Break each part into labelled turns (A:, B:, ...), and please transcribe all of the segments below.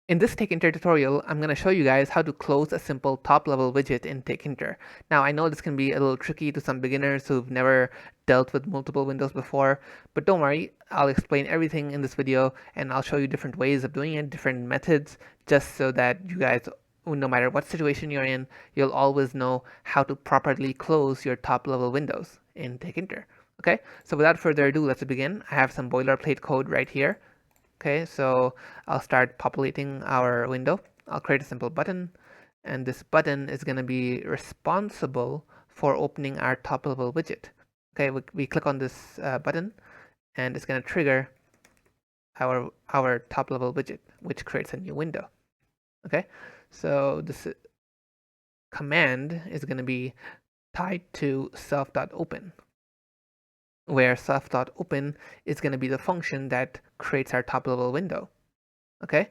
A: In this Tkinter tutorial, I'm going to show you guys how to close a simple top-level widget in Tkinter. Now, I know this can be a little tricky to some beginners who've never dealt with multiple windows before, but don't worry, I'll explain everything in this video and I'll show you different ways of doing it, different methods, just so that you guys, no matter what situation you're in, you'll always know how to properly close your top-level windows in Tkinter. Okay, so without further ado, let's begin. I have some boilerplate code right here. Okay, so I'll start populating our window. I'll create a simple button, and this button is going to be responsible for opening our top level widget. Okay, we click on this button, and it's going to trigger our top level widget, which creates a new window. Okay, so this command is going to be tied to self.open, where self.open is going to be the function that creates our top level window. Okay,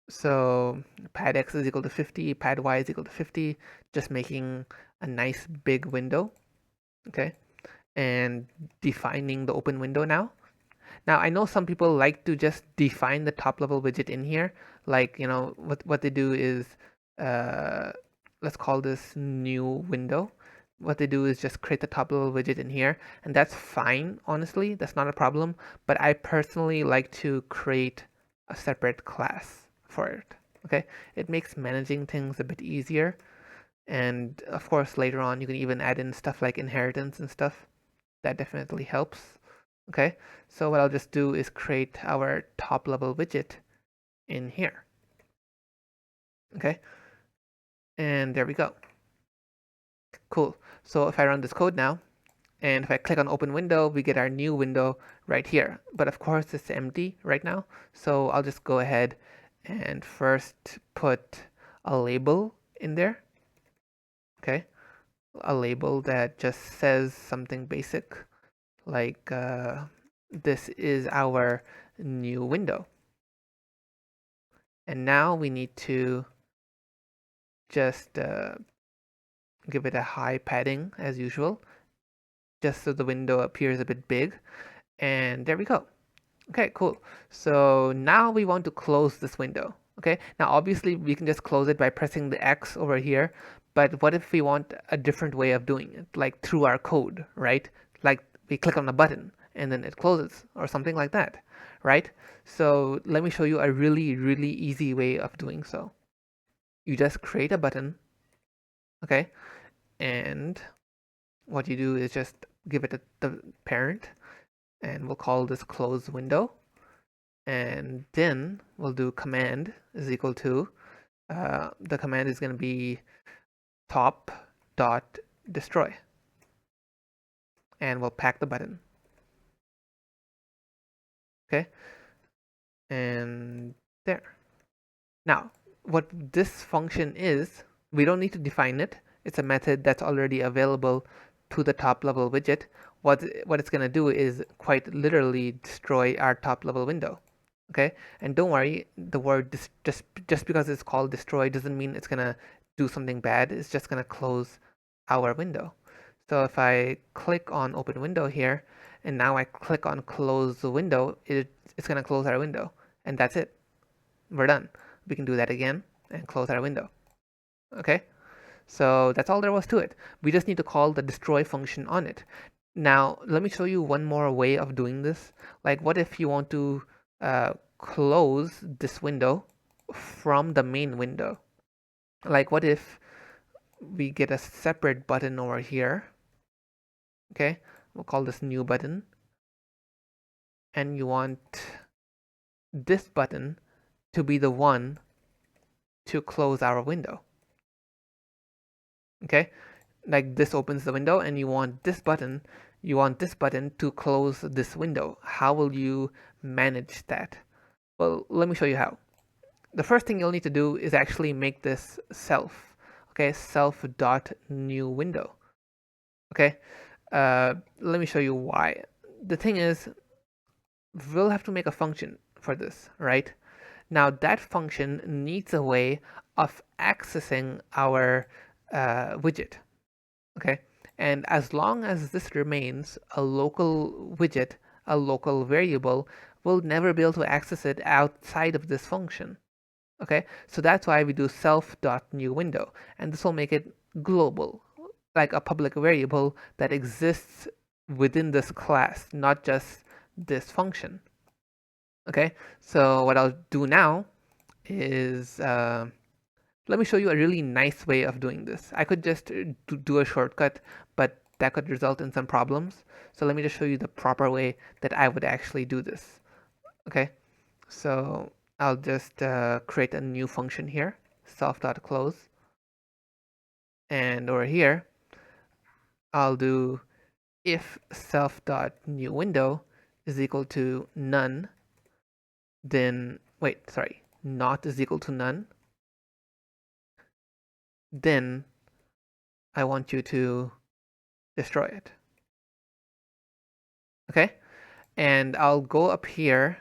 A: so pad x is equal to 50, pad y is equal to 50, just making a nice big window. Okay, and defining the open window now. Now I know some people like to just define the top level widget in here. Like, you know, what they do is, let's call this new window. What they do is just create the top level widget in here, and that's fine, honestly, that's not a problem. But I personally like to create a separate class for it. Okay, it makes managing things a bit easier. And of course, later on, you can even add in stuff like inheritance and stuff. That definitely helps. Okay, so what I'll just do is create our top level widget in here. Okay, and there we go. Cool. So if I run this code now, and if I click on open window, we get our new window right here. But of course, it's empty right now. So I'll just go ahead and first put a label in there. Okay, a label that just says something basic, like this is our new window. And now we need to just give it a high padding as usual, just so the window appears a bit big. And there we go. Okay, cool. So now we want to close this window. Okay, now obviously we can just close it by pressing the X over here, but what if we want a different way of doing it, like through our code, right? Like we click on a button and then it closes or something like that, right? So let me show you a really, really easy way of doing so. You just create a button, okay, and what you do is just give it the parent, and we'll call this close window. And then we'll do command is equal to, the command is going to be top dot destroy, and we'll pack the button. Okay, and there. Now what this function is, we don't need to define it. It's a method that's already available to the top level widget. What it's going to do is quite literally destroy our top level window. Okay, and don't worry, the word just because it's called destroy doesn't mean it's gonna do something bad. It's just gonna close our window. So if I click on open window here, and now I click on close the window, it's gonna close our window, and that's it. We're done. We can do that again and close our window. Okay, so that's all there was to it. We just need to call the destroy function on it. Now let me show you one more way of doing this. Like, what if you want to close this window from the main window? Like, what if we get a separate button over here? Okay, we'll call this new button, and you want this button to be the one to close our window. Okay, like this opens the window, and you want this button to close this window. How will you manage that? Well, let me show you how. The first thing you'll need to do is actually make this self. Okay, self dot new window. Okay, let me show you why. The thing is, we'll have to make a function for this, right? Now that function needs a way of accessing our widget. Okay, and as long as this remains a local widget, a local variable, we'll never be able to access it outside of this function. Okay, so that's why we do self.newWindow, and this will make it global, like a public variable that exists within this class, not just this function. Okay, so what I'll do now is let me show you a really nice way of doing this. I could just do a shortcut, but that could result in some problems. So let me just show you the proper way that I would actually do this. Okay, so I'll just create a new function here, self.close. And over here, I'll do if self.newWindow is equal to none, then, wait, sorry, not is equal to none, then I want you to destroy it. Okay? And I'll go up here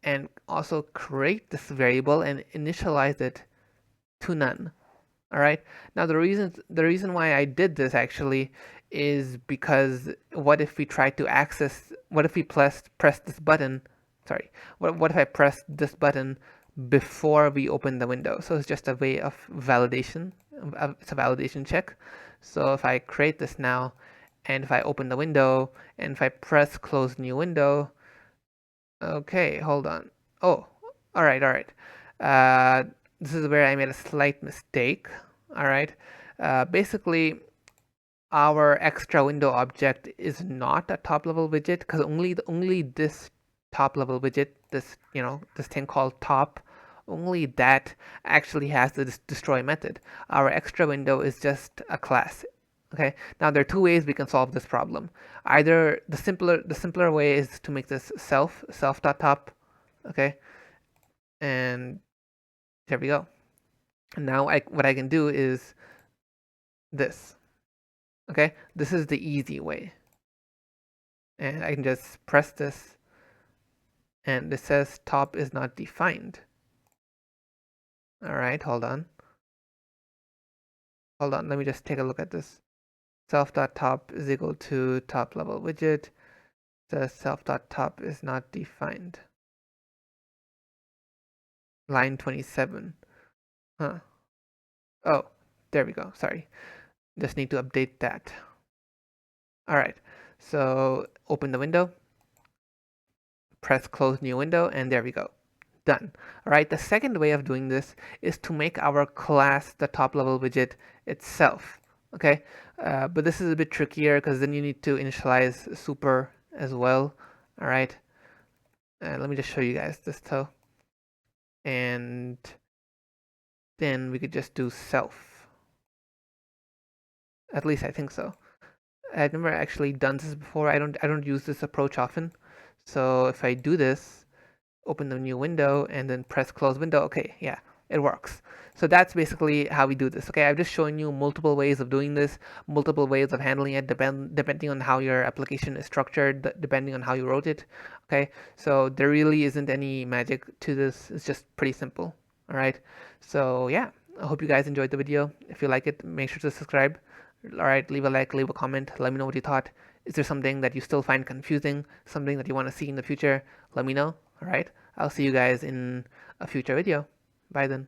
A: and also create this variable and initialize it to none. All right. Now the reason why I did this actually is because what if we try to access? What if we press this button? Sorry. What if I press this button before we open the window? So it's just a way of validation. It's a validation check. So if I create this now, and if I open the window, and if I press close new window, okay, hold on. Oh, all right, all right. This is where I made a slight mistake. All right. Basically, our extra window object is not a top level widget because only this top level widget, this this thing called top, only that actually has the destroy method. Our extra window is just a class. Okay. Now there are two ways we can solve this problem. Either the simpler way is to make this self.top. Okay, and there we go. And now what I can do is this. Okay, this is the easy way. And I can just press this and it says top is not defined. All right, hold on. Hold on, let me just take a look at this. Self.top is equal to top level widget. The self.top is not defined. Line 27. Huh. Oh, there we go. Sorry. Just need to update that. All right. So open the window, press close new window, and there we go. Done. All right. The second way of doing this is to make our class the top level widget itself. Okay. But this is a bit trickier because then you need to initialize super as well. All right. Let me just show you guys this though. And then we could just do self. At least I think so. I've never actually done this before. I don't use this approach often. So if I do this, open the new window and then press close window, okay, yeah, it works. So that's basically how we do this. Okay, I've just shown you multiple ways of doing this, multiple ways of handling it, depending on how your application is structured, depending on how you wrote it. Okay, so there really isn't any magic to this. It's just pretty simple. All right, so yeah, I hope you guys enjoyed the video. If you like it, make sure to subscribe. All right, leave a like, leave a comment, let me know what you thought. Is there something that you still find confusing, something that you want to see in the future? Let me know. All right, I'll see you guys in a future video. Bye then.